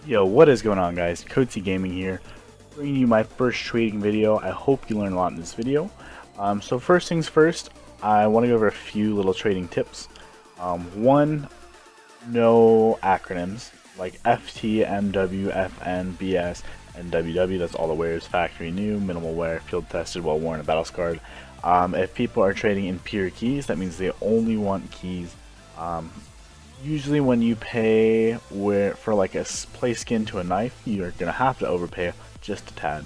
Yo, what is going on, guys? Coatsy Gaming here, bringing you my first trading video. I hope you learn a lot in this video. So first things first, I want to go over a few little trading tips. One, no acronyms like FT, MW, FN, BS, and WW. That's all the wares: factory new, minimal wear, field tested, well worn, a battle scarred. If people are trading in pure keys, that means they only want keys. Usually when you pay for like a play skin to a knife, you're going to have to overpay just a tad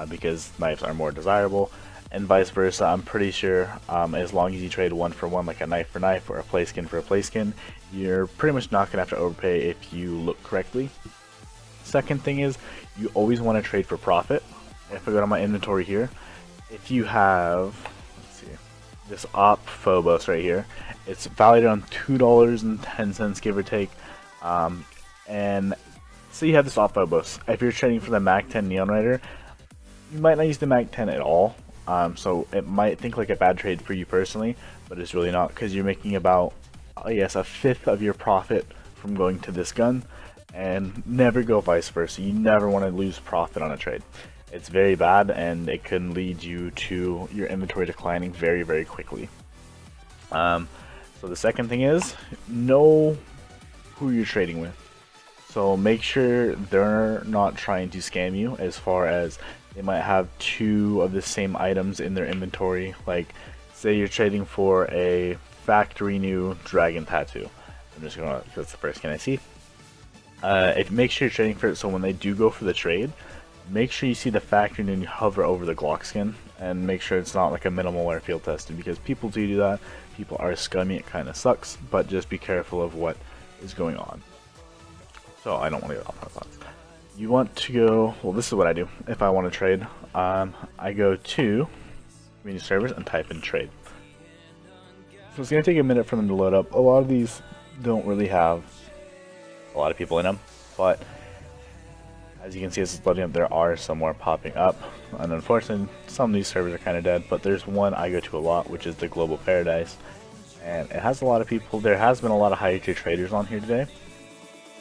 because knives are more desirable, and vice versa. I'm pretty sure as long as you trade one for one, like a knife for knife or a play skin for a play skin, you're pretty much not going to have to overpay if you look correctly. Second thing is, you always want to trade for profit. If I go to my inventory here, if you have, let's see, this Op Phobos right here, it's valued on $2.10, give or take. And so you have this Op Phobos. If you're trading for the Mac 10 Neon Rider, you might not use the Mac 10 at all. So it might think like a bad trade for you personally, but it's really not, because you're making about, I guess, a fifth of your profit from going to this gun, and never go vice versa. You never want to lose profit on a trade. It's very bad, and it can lead you to your inventory declining very, very quickly. So the second thing is, know who you're trading with. So make sure they're not trying to scam you, as far as they might have two of the same items in their inventory. Like, say you're trading for a factory new dragon tattoo. I'm just gonna, that's the first skin I see. Make sure you're trading for it, so when they do go for the trade, make sure you see the factory new and you hover over the Glock skin, and make sure it's not like a minimal wear field tested, because people do that. People are scummy, it kind of sucks, but just be careful of what is going on. So I don't want to get off my thoughts. You want to go, well, this is what I do if I want to trade. I go to community servers and type in trade. So it's going to take a minute for them to load up. A lot of these don't really have a lot of people in them, but as you can see, as it's loading up, there are some more popping up, and unfortunately some of these servers are kind of dead, but there's one I go to a lot, which is the Global Paradise, and it has a lot of people. There has been a lot of higher tier traders on here today,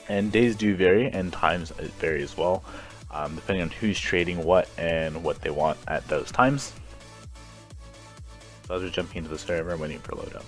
and days do vary and times vary as well, depending on who's trading what and what they want at those times. So as we're jumping into the server, I'm waiting for load up.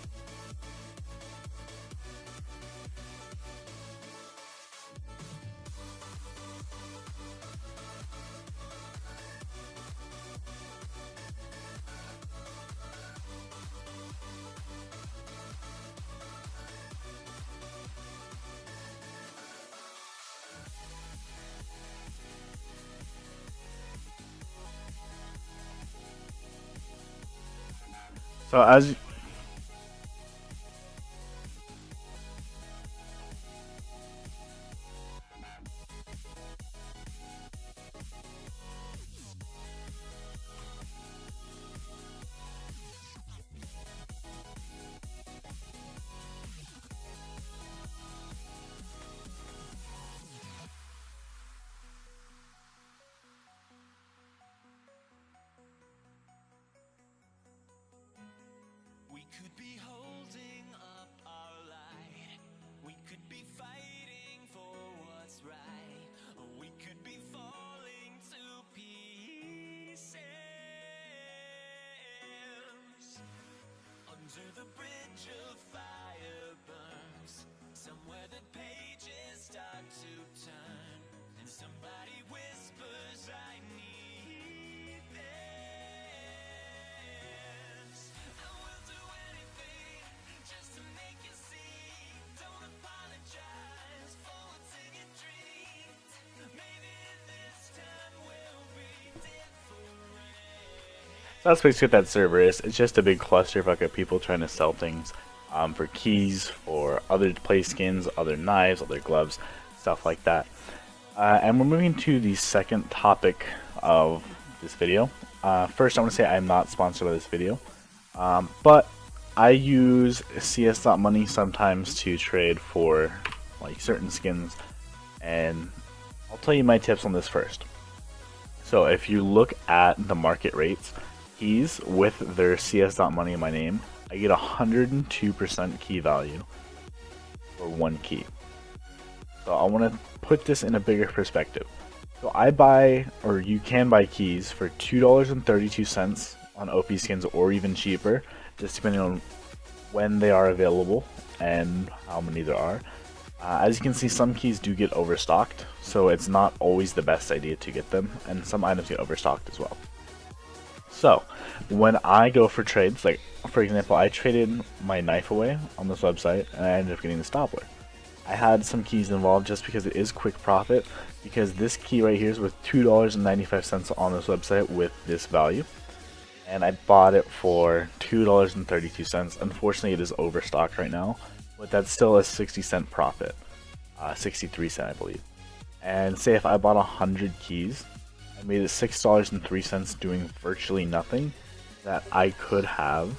So as we could be holding up our light, we could be fighting for what's right, or we could be falling to pieces. Under the bridge of fire burns, somewhere the pages start to turn, and somebody whispers, I need this. I will do anything just to make you see. Don't apologize for what's in your dreams. Maybe this time will be different. So that's basically what that server is. It's just a big clusterfuck of people trying to sell things for keys, for other play skins, other knives, other gloves, stuff like that. And we're moving to the second topic of this video. First, I want to say I'm not sponsored by this video, but I use CS.money sometimes to trade for like certain skins, and I'll tell you my tips on this first. So if you look at the market rates, keys with their CS.money in my name, I get 102% key value for one key. So I want to put this in a bigger perspective. So I buy, or you can buy keys for $2.32 on OP skins, or even cheaper, just depending on when they are available and how many there are. As you can see, some keys do get overstocked, so it's not always the best idea to get them, and some items get overstocked as well. So when I go for trades, like for example, I traded my knife away on this website and I ended up getting the Stoppler. I had some keys involved just because it is quick profit, because this key right here is worth $2.95 on this website with this value, and I bought it for $2.32. Unfortunately, it is overstocked right now, but that's still a 60-cent profit, 63 cents I believe. And say if I bought 100 keys, I made it $6.03 doing virtually nothing, that I could have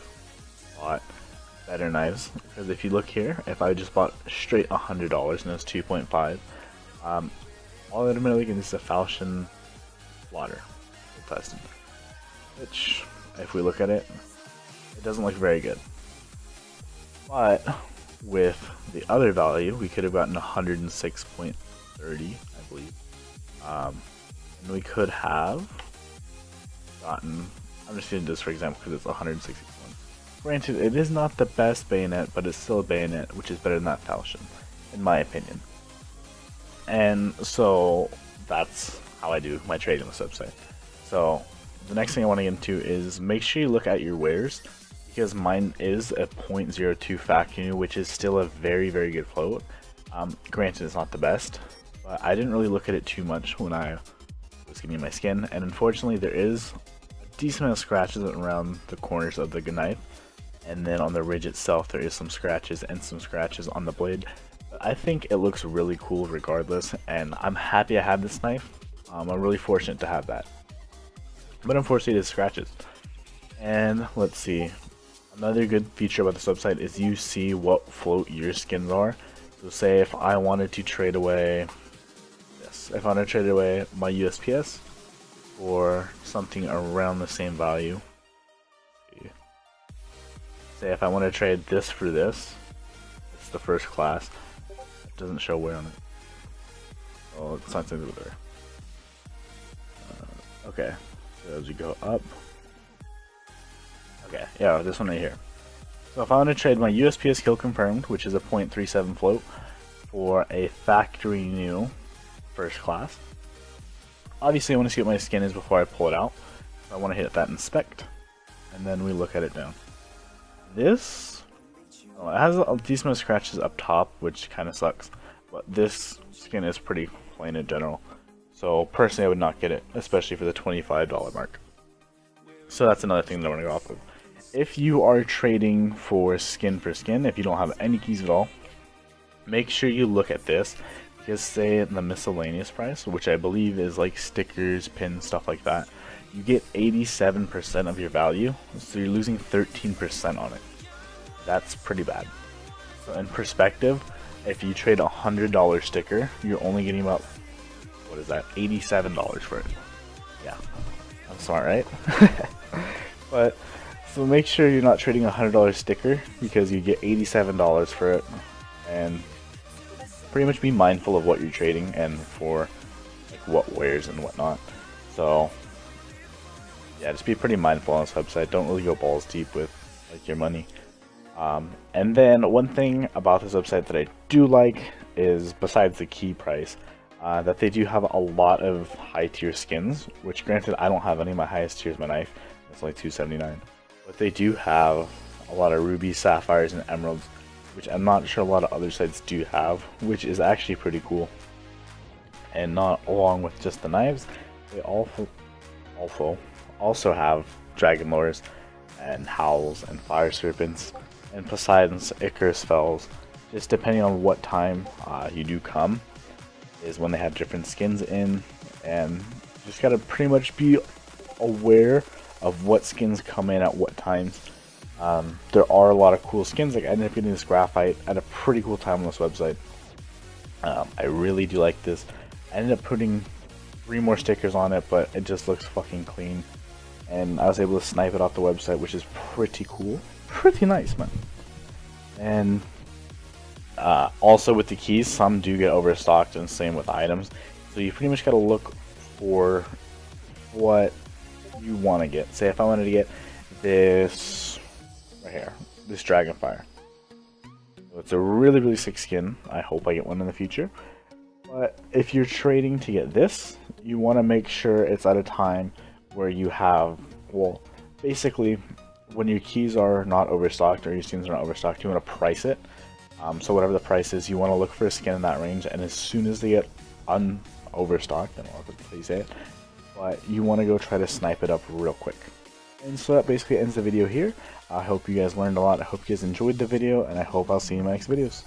bought better knives. Because if you look here, if I just bought straight $100 and it was 2.5, all I'm really getting is a Falchion Slaughter tested, which if we look at it, it doesn't look very good. But with the other value, we could have gotten 106.30, I believe. And we could have gotten, I'm just going to do this for example because it's 161. Granted, it is not the best bayonet, but it's still a bayonet, which is better than that Falchion, in my opinion. And so that's how I do my trading on this website. So the next thing I want to get into is make sure you look at your wares, because mine is a 0.02 factory, which is still a very, very good float. Granted, it's not the best, but I didn't really look at it too much when I was getting my skin, and unfortunately there is a decent amount of scratches around the corners of the knife, and then on the ridge itself there is some scratches and some scratches on the blade. But I think it looks really cool regardless, and I'm happy I have this knife. I'm really fortunate to have that. But unfortunately it is scratches. And let's see, another good feature about this website is you see what float your skins are. So say if I wanted to trade away this, if I want to trade away my USPS for something around the same value. Say if I want to trade this for this, it's the first class. It doesn't show where on it. Oh, it's not something there. Okay, so as you go up. Okay, yeah, this one right here. So if I want to trade my USPS kill confirmed, which is a 0.37 float, for a factory new first class. Obviously I want to see what my skin is before I pull it out. So I want to hit that inspect, and then we look at it down. This, well, it has a decent amount of scratches up top, which kind of sucks, but this skin is pretty plain in general. So personally I would not get it, especially for the $25 mark. So that's another thing that I want to go off of. If you are trading for skin, if you don't have any keys at all, make sure you look at this, because say the miscellaneous price, which I believe is like stickers, pins, stuff like that, you get 87% of your value, so you're losing 13% on it. That's pretty bad. So in perspective, if you trade a $100 sticker, you're only getting about, what is that, $87 for it. Yeah, I'm smart, right? But so make sure you're not trading a $100 sticker, because you get $87 for it, and pretty much be mindful of what you're trading and for like what wares and whatnot. So yeah, just be pretty mindful on this website. Don't really go balls deep with like your money. And then one thing about this website that I do like is, besides the key price, that they do have a lot of high tier skins, which granted I don't have any. My highest tier is my knife. It's only $2.79. But they do have a lot of rubies, sapphires, and emeralds, which I'm not sure a lot of other sites do have, which is actually pretty cool. And not along with just the knives, they also have dragon lores and howls and fire serpents and Poseidon's Icarus fells. Just depending on what time you do come is when they have different skins in, and you just gotta pretty much be aware of what skins come in at what times. There are a lot of cool skins. Like I ended up getting this graphite at a pretty cool time on this website. I really do like this. I ended up putting 3 more stickers on it, but it just looks fucking clean. And I was able to snipe it off the website, which is pretty cool. Pretty nice, man. And Also with the keys, some do get overstocked, and same with items. So you pretty much got to look for what you want to get. Say if I wanted to get this right here, this Dragonfire. It's a really sick skin. I hope I get one in the future. But if you're trading to get this, you want to make sure it's at a time where you have, well, basically when your keys are not overstocked or your skins are not overstocked, you want to price it. So whatever the price is, you want to look for a skin in that range, and as soon as they get overstocked, I don't know how you say it, but you want to go try to snipe it up real quick. And so that basically ends the video here. I hope you guys learned a lot. I hope you guys enjoyed the video, and I hope I'll see you in my next videos.